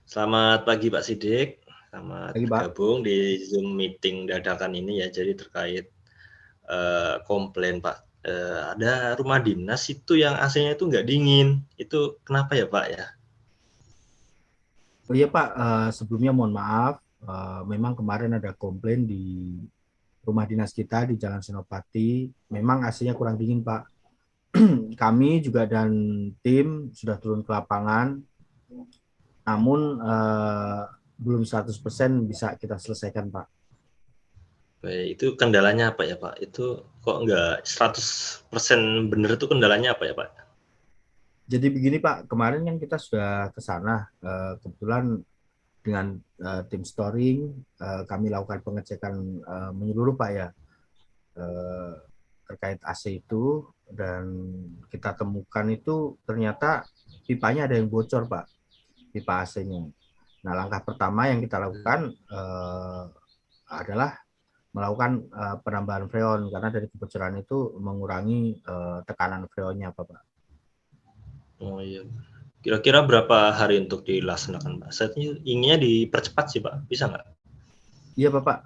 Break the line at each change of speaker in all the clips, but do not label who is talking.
Selamat pagi Pak Sidik, selamat
Lagi, Pak.
bergabung di Zoom meeting dadakan ini ya. Jadi terkait komplain Pak, ada rumah dinas itu yang AC-nya itu nggak dingin. Itu kenapa ya Pak ya?
Oh iya, Pak, sebelumnya mohon maaf, memang kemarin ada komplain di rumah dinas kita di Jalan Senopati, memang AC-nya kurang dingin, Pak. Kami juga dan tim sudah turun ke lapangan, namun belum 100% bisa kita selesaikan, Pak.
Baik, itu kendalanya apa ya Pak? Itu kok nggak 100% bener itu kendalanya apa ya Pak?
Jadi begini, Pak, kemarin yang kita sudah ke sana, kebetulan dengan tim storing, kami lakukan pengecekan menyeluruh, Pak, ya, eh, terkait AC itu, dan kita temukan itu ternyata pipanya ada yang bocor, Pak, pipa AC-nya. Nah, langkah pertama yang kita lakukan adalah melakukan penambahan freon, karena dari kebocoran itu mengurangi tekanan freonnya, Pak.
Oh iya. Kira-kira berapa hari untuk dilaksanakan Pak? Saya inginnya dipercepat sih Pak, bisa nggak?
Iya, Bapak.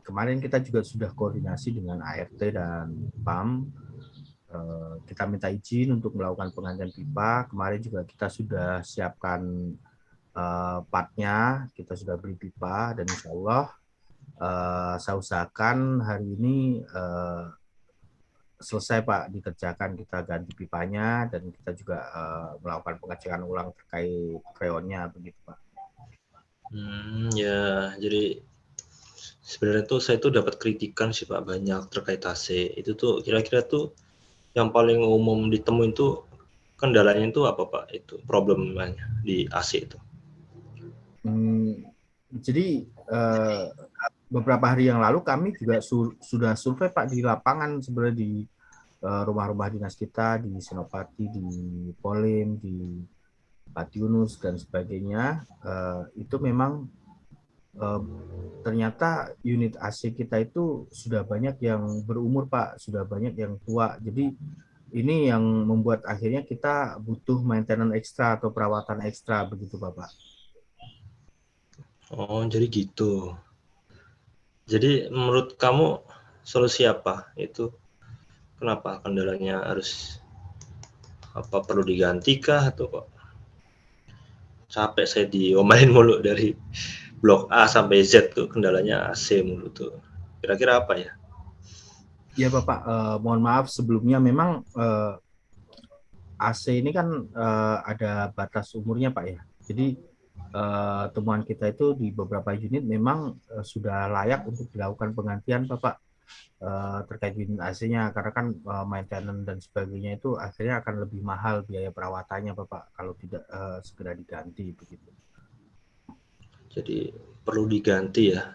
Kemarin kita juga sudah koordinasi dengan ART dan PAM. Kita minta izin untuk melakukan penggantian pipa. Kemarin juga kita sudah siapkan partnya, kita sudah beli pipa, dan insya Allah saya usahakan hari ini selesai, Pak, dikerjakan. Kita ganti pipanya dan kita juga melakukan pengecekan ulang terkait freonnya, begitu, Pak.
Ya, jadi sebenarnya tuh saya tuh dapat kritikan sih Pak banyak terkait AC. Itu tuh kira-kira tuh yang paling umum ditemuin tuh kendalanya itu apa Pak? Itu problemnya di AC itu.
Jadi beberapa hari yang lalu kami juga sudah survei, Pak, di lapangan, sebenarnya di rumah-rumah dinas kita di Senopati, di Polim, di Patiunus dan sebagainya. Itu memang ternyata unit AC kita itu sudah banyak yang berumur, Pak, sudah banyak yang tua. Jadi ini yang membuat akhirnya kita butuh maintenance ekstra atau perawatan ekstra, begitu, Bapak.
Oh, jadi gitu. Jadi menurut kamu solusi apa? Itu kenapa kendalanya harus apa perlu diganti kah atau kok capek saya diomelin mulu dari blok A sampai Z tuh kendalanya AC mulu tuh. Kira-kira apa ya?
Ya, Bapak, mohon maaf sebelumnya, memang AC ini kan ada batas umurnya, Pak, ya. Jadi temuan kita itu di beberapa unit memang sudah layak untuk dilakukan penggantian, Bapak, terkait unit AC-nya, karena kan maintenance dan sebagainya itu akhirnya akan lebih mahal biaya perawatannya, Bapak, kalau tidak segera diganti, begitu.
Jadi perlu diganti ya.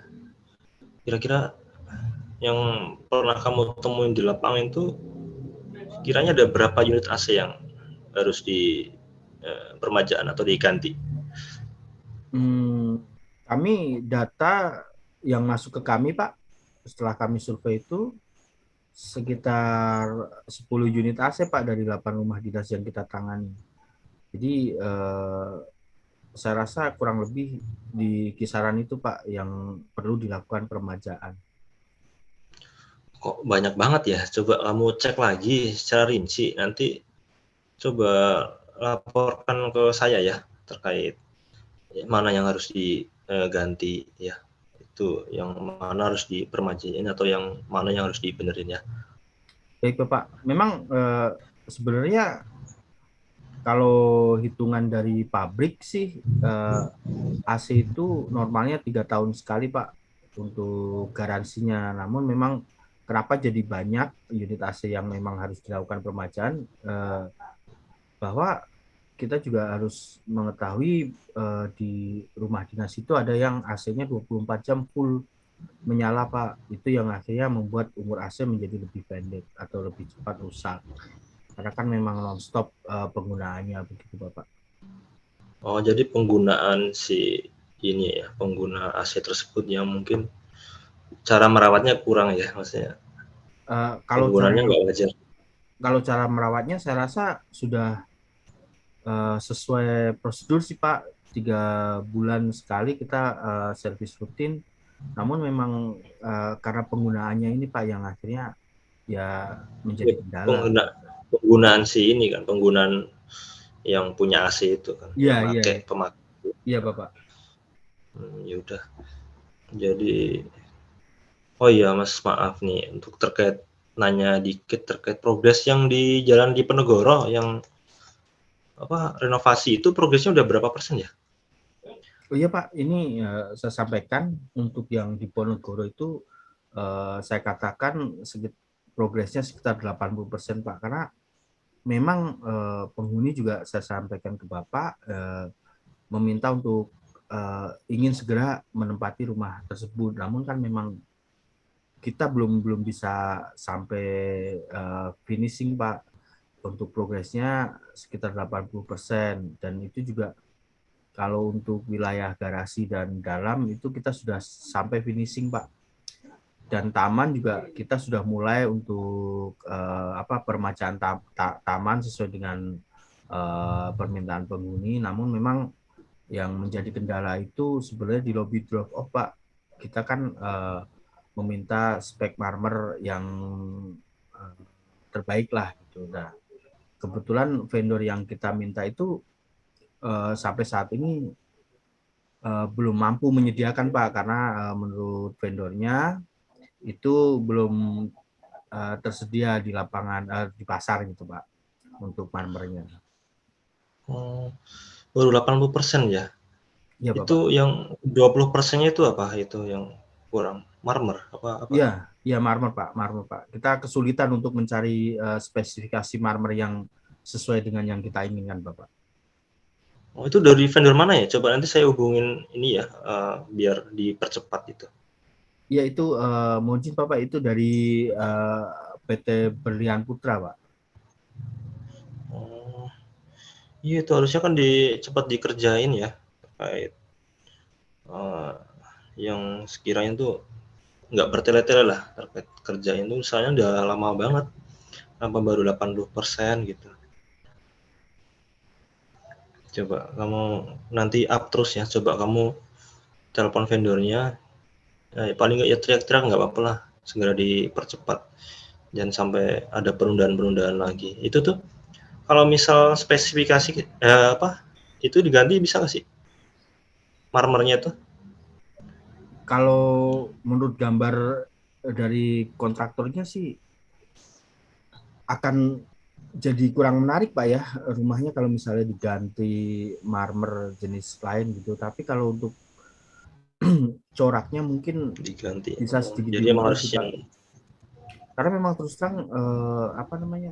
Kira-kira yang pernah kamu temuin di lapangan itu kiranya ada berapa unit AC yang harus di permajaan atau diganti?
Kami data yang masuk ke kami, Pak, setelah kami survei itu sekitar 10 unit AC, Pak, dari 8 rumah dinas yang kita tangani. Jadi saya rasa kurang lebih di kisaran itu, Pak, yang perlu dilakukan peremajaan.
Kok banyak banget ya? Coba kamu cek lagi secara rinci. Nanti coba laporkan ke saya ya terkait mana yang harus diganti ya. Itu yang mana harus dipermajain atau yang mana yang harus dibenerin ya.
Baik, Bapak. Memang sebenarnya kalau hitungan dari pabrik sih AC itu normalnya 3 tahun sekali, Pak, untuk garansinya. Namun memang kenapa jadi banyak unit AC yang memang harus dilakukan peremajaan, bahwa kita juga harus mengetahui di rumah dinas itu ada yang AC-nya 24 jam full menyala, Pak. Itu yang akhirnya membuat umur AC menjadi lebih pendek atau lebih cepat rusak. Karena kan memang non-stop penggunaannya, begitu, Bapak.
Oh, jadi penggunaan si ini ya, pengguna AC tersebut yang mungkin cara merawatnya kurang ya, maksudnya
Kalau cara
penggunaannya nggak wajar.
kalau cara merawatnya saya rasa sudah sesuai prosedur sih, Pak. 3 bulan sekali kita servis rutin. Namun memang karena penggunaannya ini Pak yang akhirnya ya menjadi kendala.
Penggunaan si ini kan, penggunaan yang punya AC itu kan,
Iya,
yang
iya,
pakai pemakaian.
iya Bapak.
Ya udah. Jadi, oh iya Mas, maaf nih untuk terkait nanya dikit terkait progres yang di Jalan Diponegoro yang apa renovasi itu progresnya udah berapa persen ya?
Oh iya Pak, ini saya sampaikan untuk yang di Ponorogo itu saya katakan progresnya sekitar 80% Pak, karena memang penghuni juga saya sampaikan ke Bapak meminta untuk ingin segera menempati rumah tersebut. Namun kan memang kita belum bisa sampai finishing Pak. Untuk progresnya sekitar 80% dan itu juga kalau untuk wilayah garasi dan dalam itu kita sudah sampai finishing Pak. Dan taman juga kita sudah mulai untuk permajaan taman sesuai dengan permintaan penghuni. Namun memang yang menjadi kendala itu sebenarnya di lobby drop off Pak. Kita kan meminta spek marmer yang terbaik lah gitu. Nah, kebetulan vendor yang kita minta itu sampai saat ini belum mampu menyediakan Pak, karena menurut vendornya itu belum tersedia di lapangan di pasar gitu Pak untuk marmernya.
Oh, baru 80% ya?
Iya Bapak.
Itu yang 20%-nya itu apa? Itu yang kurang marmer apa?
Iya, iya marmer Pak, marmer Pak. Kita kesulitan untuk mencari spesifikasi marmer yang sesuai dengan yang kita inginkan Bapak.
Oh, itu dari vendor mana ya? Coba nanti saya hubungin ini ya, biar dipercepat itu.
Ya itu mohon izin Bapak, itu dari PT Berlian Putra Pak.
Oh, iya itu harusnya kan cepat dikerjain ya, terkait uh, yang sekiranya tuh nggak bertele-tele lah terkait kerjain tuh misalnya udah lama banget, kenapa baru 80% gitu. Coba kamu nanti up terus ya, coba kamu telepon vendornya, paling nggak ya teriak-teriak nggak apa-apa lah, segera dipercepat, jangan sampai ada penundaan-penundaan lagi. Itu tuh kalau misal spesifikasi itu diganti bisa nggak sih marmernya tuh?
Kalau menurut gambar dari kontraktornya sih akan jadi kurang menarik Pak ya rumahnya kalau misalnya diganti marmer jenis lain gitu. Tapi kalau untuk coraknya mungkin
Diganti.
bisa
Oh,
sedikit
jadi emang
diubah
harus
sih
yang
Pak. Karena memang terus terang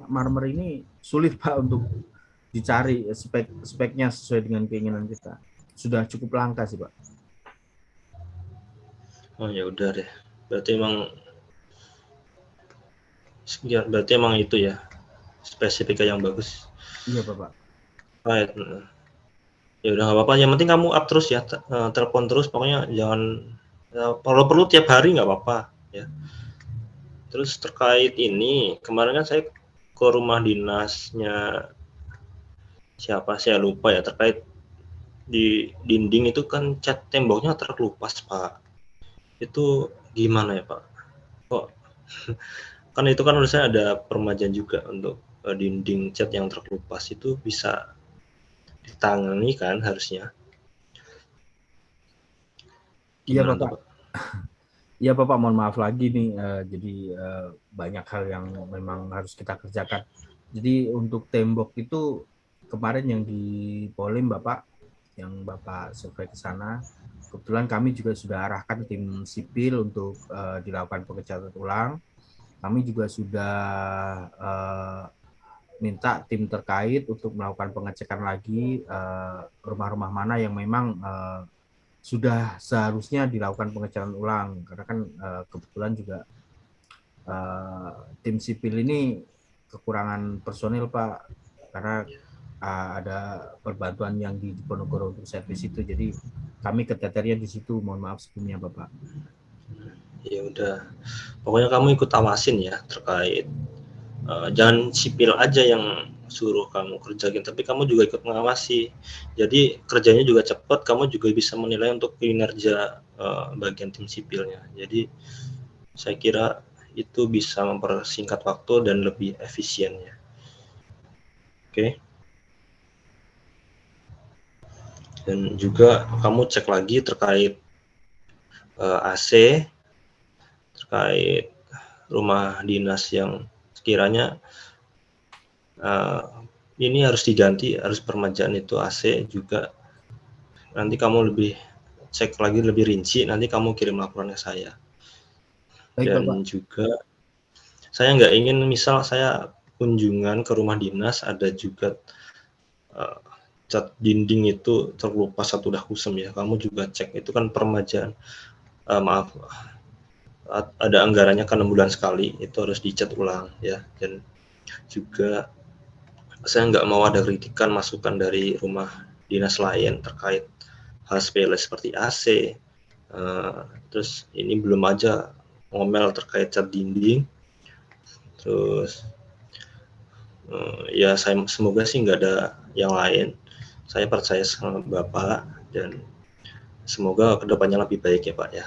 marmer ini sulit Pak untuk dicari speknya sesuai dengan keinginan kita. Sudah cukup langka sih Pak.
oh ya udah deh. Berarti emang itu ya spesifika yang bagus.
Iya Bapak.
Right. Ya udah nggak apa-apa. Yang penting kamu up terus ya, telepon terus. Pokoknya jangan kalau perlu tiap hari nggak apa-apa ya. Terus terkait ini kemarin kan saya ke rumah dinasnya siapa saya lupa ya terkait di dinding itu kan cat temboknya terkelupas Pak. Itu gimana ya Pak? Kok kan itu kan harusnya ada permajaan juga untuk dinding cat yang terkelupas itu bisa ditangani kan harusnya.
Iya
Gimana tuh
Bapak.
Pak?
Iya Bapak, mohon maaf lagi nih. Jadi banyak hal yang memang harus kita kerjakan. Jadi untuk tembok itu kemarin yang di Polim Bapak, yang Bapak survei ke sana, kebetulan kami juga sudah arahkan tim sipil untuk dilakukan pengecatan ulang. Kami juga sudah minta tim terkait untuk melakukan pengecekan lagi rumah-rumah mana yang memang sudah seharusnya dilakukan pengecekan ulang, karena kan kebetulan juga tim sipil ini kekurangan personil Pak, karena ada perbantuan yang di Diponegoro untuk servis itu, jadi kami keteternya di situ, mohon maaf sebelumnya Bapak.
Ya udah, pokoknya kamu ikut awasin ya terkait jangan sipil aja yang suruh kamu kerjain, tapi kamu juga ikut mengawasi. Jadi kerjanya juga cepat, kamu juga bisa menilai untuk kinerja bagian tim sipilnya. Jadi saya kira itu bisa mempersingkat waktu dan lebih efisiennya. Oke. Dan juga kamu cek lagi terkait AC, terkait rumah dinas yang sekiranya ini harus diganti, harus permajaan itu AC juga. Nanti kamu lebih cek lagi lebih rinci, nanti kamu kirim laporan ke saya.
Baik,
Dan
Bapak.
juga saya nggak ingin misal saya kunjungan ke rumah dinas ada juga cat dinding itu terkelupas atau udah kusam ya, kamu juga cek itu kan permajaan. Maaf, ada anggarannya kan 6 bulan sekali, itu harus dicat ulang ya. Dan juga saya nggak mau ada kritikan masukan dari rumah dinas lain terkait hal sepele seperti AC. Terus ini belum aja ngomel terkait cat dinding. Terus ya saya semoga sih nggak ada yang lain. Saya percaya sama Bapak dan semoga kedepannya lebih baik ya Pak ya.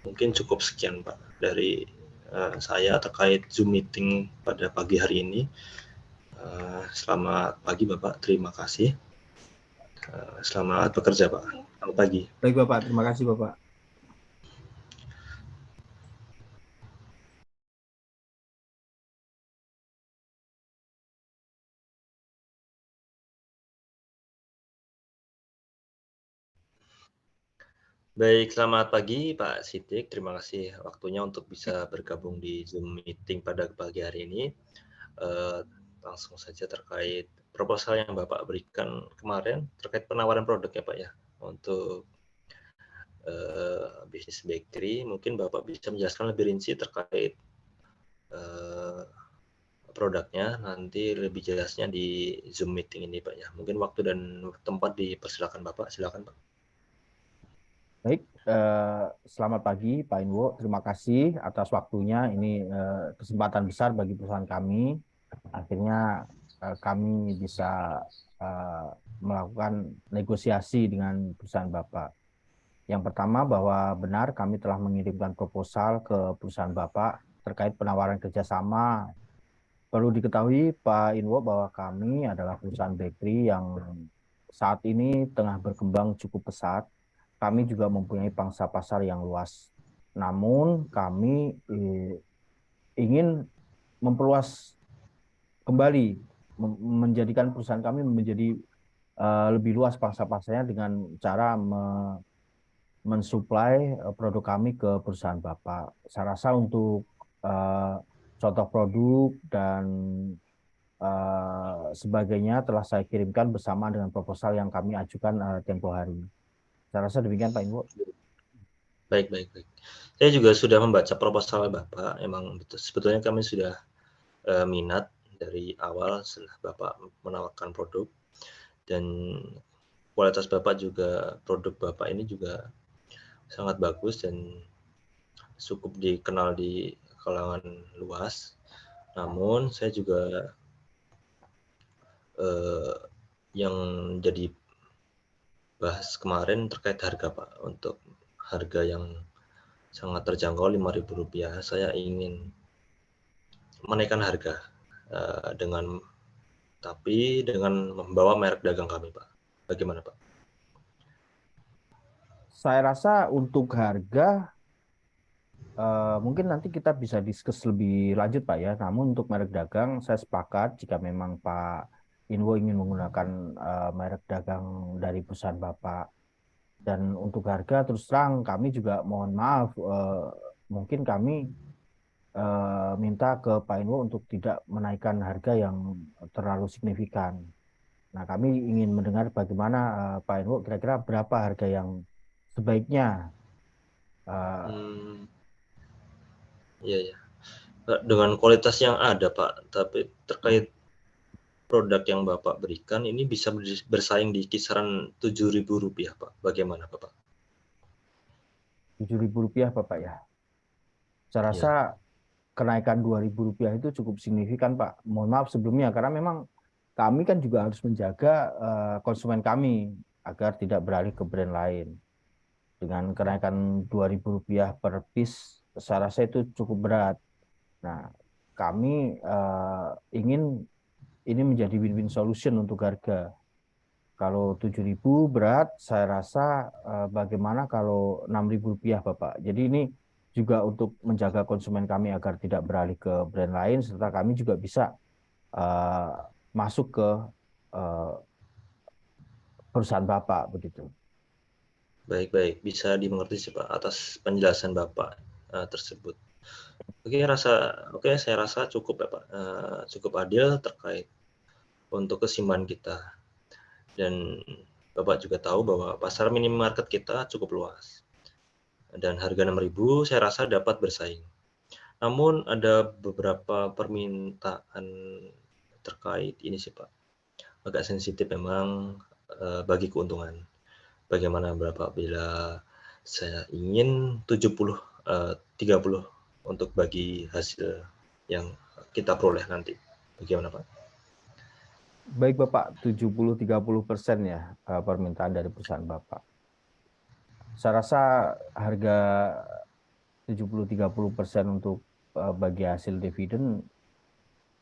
Mungkin cukup sekian Pak dari saya terkait Zoom meeting pada pagi hari ini. Selamat pagi Bapak, terima kasih. Selamat bekerja Pak. Selamat pagi.
Baik, Bapak. Terima kasih, Bapak.
Baik, selamat pagi Pak Sidik. Terima kasih waktunya untuk bisa bergabung di Zoom meeting pada pagi hari ini. Langsung saja terkait proposal yang Bapak berikan kemarin terkait penawaran produk ya Pak ya untuk bisnis bakery. Mungkin Bapak bisa menjelaskan lebih rinci terkait produknya nanti lebih jelasnya di Zoom meeting ini Pak ya. Mungkin waktu dan tempat dipersilakan Bapak. Silakan Pak.
Baik, selamat pagi Pak Inwo. Terima kasih atas waktunya. Ini kesempatan besar bagi perusahaan kami. Akhirnya kami bisa melakukan negosiasi dengan perusahaan Bapak. Yang pertama bahwa benar kami telah mengirimkan proposal ke perusahaan Bapak terkait penawaran kerjasama. Perlu diketahui Pak Inwo bahwa kami adalah perusahaan bakery yang saat ini tengah berkembang cukup pesat. Kami juga mempunyai pangsa pasar yang luas. Namun kami ingin memperluas kembali, menjadikan perusahaan kami menjadi lebih luas pangsa pasarnya dengan cara mensuplai produk kami ke perusahaan Bapak. Saya rasa untuk contoh produk dan sebagainya telah saya kirimkan bersama dengan proposal yang kami ajukan tempo hari. Saya rasa demikian Pak Inwo.
Baik, baik, baik. Saya juga sudah membaca proposal Bapak. Emang betul, sebetulnya kami sudah minat dari awal setelah Bapak menawarkan produk dan kualitas Bapak juga produk Bapak ini juga sangat bagus dan cukup dikenal di kalangan luas. Namun saya juga yang jadi bahas kemarin terkait harga Pak. Untuk harga yang sangat terjangkau Rp5.000, saya ingin menaikkan harga dengan membawa merek dagang kami Pak. Bagaimana Pak?
Saya rasa untuk harga mungkin nanti kita bisa diskus lebih lanjut Pak ya. Namun untuk merek dagang saya sepakat jika memang Pak Inwo ingin menggunakan merek dagang dari perusahaan Bapak. Dan untuk harga terus terang kami juga mohon maaf mungkin kami minta ke Pak Inwo untuk tidak menaikkan harga yang terlalu signifikan. Nah, kami ingin mendengar bagaimana Pak Inwo kira-kira berapa harga yang sebaiknya.
Hmm, iya ya. Dengan kualitas yang ada Pak, tapi terkait produk yang Bapak berikan ini bisa bersaing di kisaran Rp7.000 Pak. Bagaimana Bapak?
Rp7.000 Bapak ya. Saya rasa
Iya.
kenaikan Rp2.000 itu cukup signifikan, Pak. Mohon maaf sebelumnya, karena memang kami kan juga harus menjaga konsumen kami agar tidak beralih ke brand lain. Dengan kenaikan Rp2.000 per piece, saya rasa itu cukup berat. Nah, kami ingin ini menjadi win-win solution untuk harga. Kalau 7.000 berat, saya rasa bagaimana kalau Rp6.000, Bapak. Jadi ini juga untuk menjaga konsumen kami agar tidak beralih ke brand lain, serta kami juga bisa eh, masuk ke eh, perusahaan Bapak begitu.
Baik-baik, bisa dimengerti sih Pak atas penjelasan Bapak tersebut. Oke, saya rasa cukup ya Pak, cukup adil terkait untuk keseimbangan kita. Dan Bapak juga tahu bahwa pasar minimarket kita cukup luas. Dan harga 6.000 saya rasa dapat bersaing. Namun ada beberapa permintaan terkait ini sih Pak, agak sensitif memang bagi keuntungan. Bagaimana berapa bila saya ingin 30 untuk bagi hasil yang kita peroleh nanti. Bagaimana Pak?
Baik Bapak, 70-30% ya permintaan dari perusahaan Bapak. Saya rasa harga 70-30% untuk bagi hasil dividen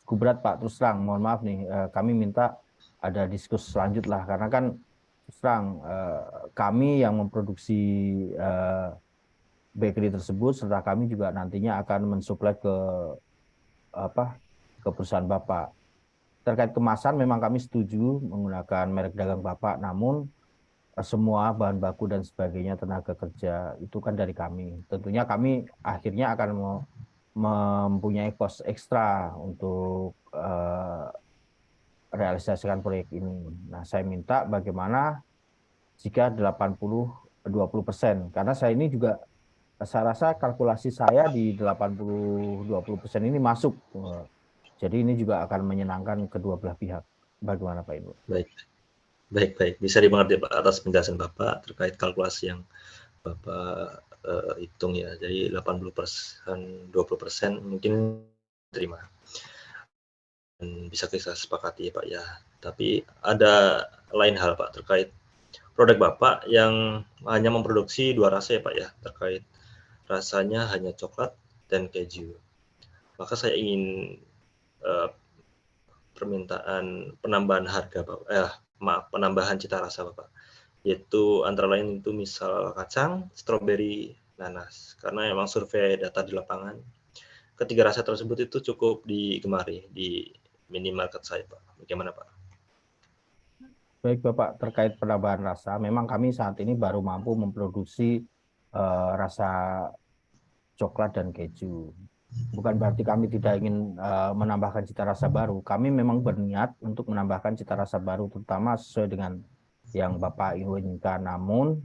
cukup berat Pak. Terus terang, mohon maaf nih, kami minta ada diskusi lanjut lah, karena kan terus terang kami yang memproduksi eh, bakery tersebut, serta kami juga nantinya akan mensuplai ke apa ke perusahaan Bapak. Terkait kemasan, memang kami setuju menggunakan merek dagang Bapak, namun semua bahan baku dan sebagainya, tenaga kerja itu kan dari kami. Tentunya kami akhirnya akan mempunyai cost ekstra untuk realisasikan proyek ini. Nah, saya minta bagaimana jika 80-20%, karena saya ini juga saya rasa kalkulasi saya di 80-20% ini masuk. Jadi ini juga akan menyenangkan kedua belah pihak. Bagaimana Pak Ibu?
Baik, baik. Bisa dimengerti Pak atas penjelasan Bapak terkait kalkulasi yang Bapak hitung ya. Jadi 80%, 20% mungkin terima. Dan bisa kita sepakati ya Pak ya. Tapi ada lain hal Pak terkait produk Bapak yang hanya memproduksi 2 rasa ya Pak ya, terkait rasanya hanya coklat dan keju. Maka saya ingin permintaan penambahan harga Bapak, penambahan cita rasa Bapak, yaitu antara lain itu misal kacang, stroberi, nanas. Karena memang survei data di lapangan, ketiga rasa tersebut itu cukup digemari di minimarket saya Pak. Bagaimana Pak?
Baik Bapak, terkait penambahan rasa, memang kami saat ini baru mampu memproduksi rasa coklat dan keju. Bukan berarti kami tidak ingin menambahkan cita rasa baru. Kami memang berniat untuk menambahkan cita rasa baru, terutama sesuai dengan yang Bapak inginkan. Namun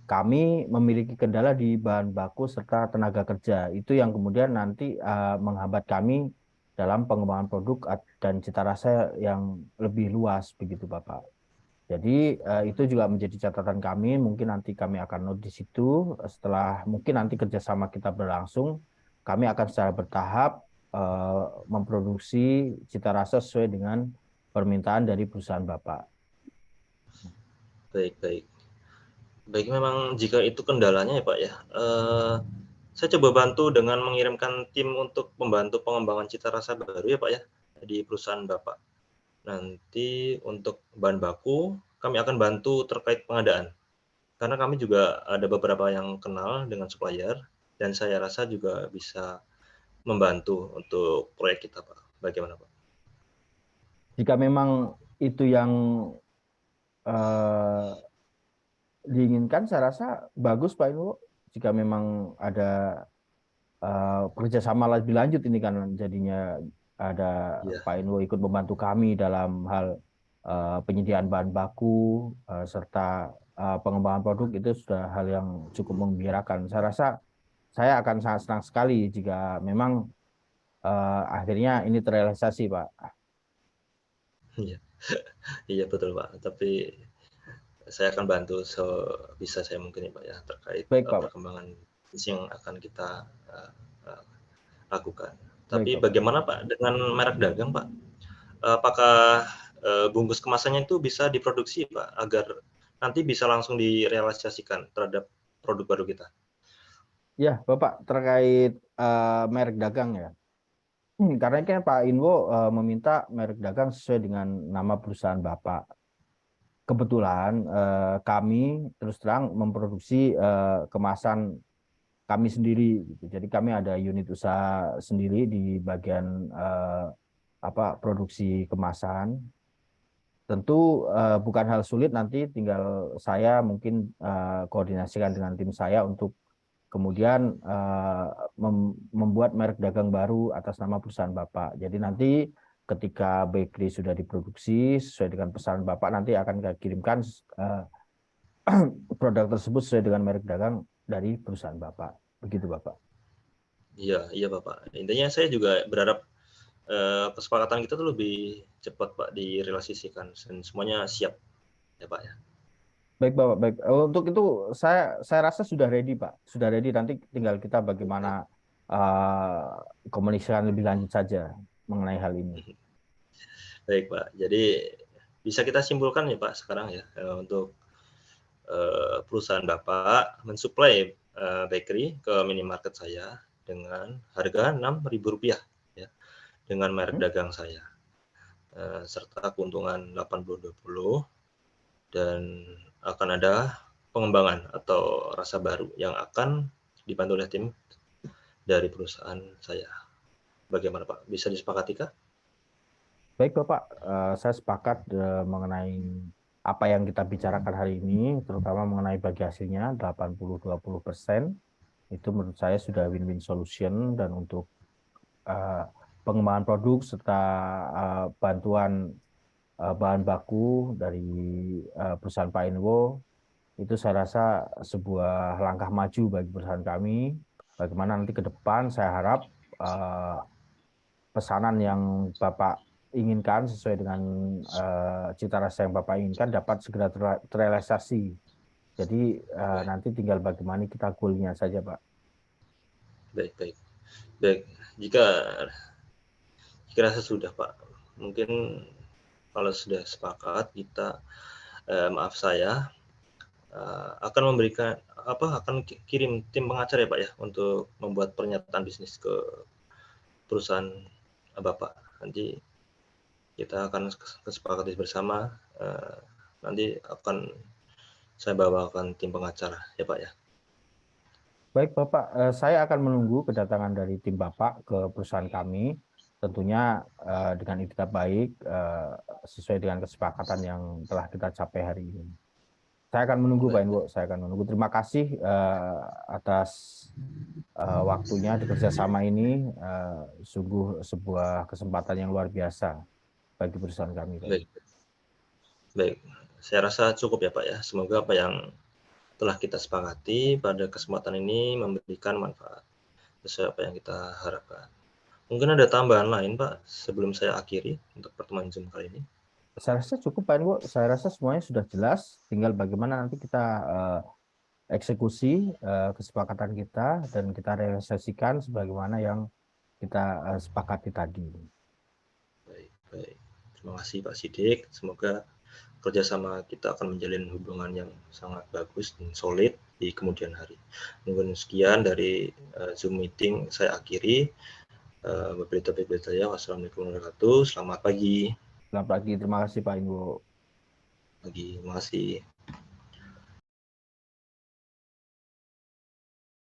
kami memiliki kendala di bahan baku serta tenaga kerja. Itu yang kemudian nanti menghambat kami dalam pengembangan produk dan cita rasa yang lebih luas begitu Bapak. Jadi itu juga menjadi catatan kami. Mungkin nanti kami akan note di situ. Setelah mungkin nanti kerjasama kita berlangsung, kami akan secara bertahap memproduksi cita rasa sesuai dengan permintaan dari perusahaan Bapak.
Baik. Baik, memang jika itu kendalanya ya Pak ya, saya coba bantu dengan mengirimkan tim untuk membantu pengembangan cita rasa baru ya Pak ya, di perusahaan Bapak. Nanti untuk bahan baku, kami akan bantu terkait pengadaan. Karena kami juga ada beberapa yang kenal dengan supplier, dan saya rasa juga bisa membantu untuk proyek kita Pak. Bagaimana Pak?
Jika memang itu yang eh, diinginkan, saya rasa bagus Pak Ibu. Jika memang ada kerjasama lebih lanjut ini kan jadinya ada
Iya,
Pak Inwo ikut membantu kami dalam hal penyediaan bahan baku serta pengembangan produk, itu sudah hal yang cukup menggembirakan. Saya rasa saya akan sangat senang sekali jika memang akhirnya ini terrealisasi, Pak.
iya, iya betul Pak. Tapi saya akan bantu sebisa saya mungkin ya Pak ya terkait
Baik, Pak.
perkembangan yang akan kita lakukan.
Baik,
Tapi
Bapak.
bagaimana Pak dengan merek dagang Pak? Apakah bungkus kemasannya itu bisa diproduksi Pak agar nanti bisa langsung direalisasikan terhadap produk baru kita?
Ya, Bapak, terkait merek dagang ya. Karena kan Pak Inwo meminta merek dagang sesuai dengan nama perusahaan Bapak. Kebetulan kami terus terang memproduksi kemasan kami sendiri gitu. Jadi kami ada unit usaha sendiri di bagian produksi kemasan. Tentu bukan hal sulit, nanti tinggal saya mungkin koordinasikan dengan tim saya untuk kemudian membuat merek dagang baru atas nama perusahaan Bapak. Jadi nanti ketika bakery sudah diproduksi sesuai dengan pesanan Bapak, nanti akan kita kirimkan produk tersebut sesuai dengan merek dagang dari perusahaan Bapak. Begitu Bapak.
Iya, iya Bapak. Intinya saya juga berharap kesepakatan kita tuh lebih cepat Pak direalisasikan dan semuanya siap ya Pak ya.
Baik Bapak, baik. Untuk itu saya rasa sudah ready Pak. Sudah ready, nanti tinggal kita bagaimana komunikasikan lebih lanjut saja mengenai hal ini.
Baik Pak. Jadi bisa kita simpulkan ya Pak sekarang ya untuk perusahaan Bapak mensuplai bakery ke minimarket saya dengan harga Rp6.000 ya dengan merek dagang saya serta keuntungan 80/20 dan akan ada pengembangan atau rasa baru yang akan dibantu oleh tim dari perusahaan saya. Bagaimana Pak? Bisa disepakati kah?
Baik Bapak, saya sepakat mengenai apa yang kita bicarakan hari ini, terutama mengenai bagi hasilnya 80-20%. Itu menurut saya sudah win-win solution, dan untuk pengembangan produk serta bantuan bahan baku dari perusahaan Pak Inwo, itu saya rasa sebuah langkah maju bagi perusahaan kami. Bagaimana nanti ke depan, saya harap pesanan yang Bapak inginkan sesuai dengan cita rasa yang Bapak inginkan dapat segera terrealisasi. Jadi nanti tinggal bagaimana kita goalnya saja, Pak.
Baik, baik. Baik, jika rasa sudah Pak, mungkin kalau sudah sepakat kita, maaf saya akan memberikan akan kirim tim pengacara ya Pak ya untuk membuat pernyataan bisnis ke perusahaan Bapak. Nanti kita akan kesepakati bersama, nanti akan saya bawakan tim pengacara ya Pak ya.
Baik Bapak, saya akan menunggu kedatangan dari tim Bapak ke perusahaan kami, tentunya dengan itikat baik sesuai dengan kesepakatan yang telah kita capai hari ini. Saya akan menunggu Pak Inwo, saya akan menunggu. Terima kasih atas waktunya di kerjasama ini, sungguh sebuah kesempatan yang luar biasa bagi perusahaan kami. Pak.
Baik, baik. Saya rasa cukup ya Pak ya. Semoga apa yang telah kita sepakati pada kesempatan ini memberikan manfaat sesuai apa yang kita harapkan. Mungkin ada tambahan lain Pak sebelum saya akhiri untuk pertemuan Zoom kali ini.
Saya rasa cukup Pak Inwo, saya rasa semuanya sudah jelas, tinggal bagaimana nanti kita eksekusi kesepakatan kita dan kita realisasikan sebagaimana yang kita sepakati tadi.
Baik, baik. Terima kasih Pak Sidik. Semoga kerjasama kita akan menjalin hubungan yang sangat bagus dan solid di kemudian hari. Mungkin sekian dari Zoom meeting saya akhiri. Wabillahi saya. Wassalamualaikum warahmatullahi wabarakatuh. Selamat pagi.
Selamat pagi, terima kasih Pak Inwo.
Pagi, terima kasih.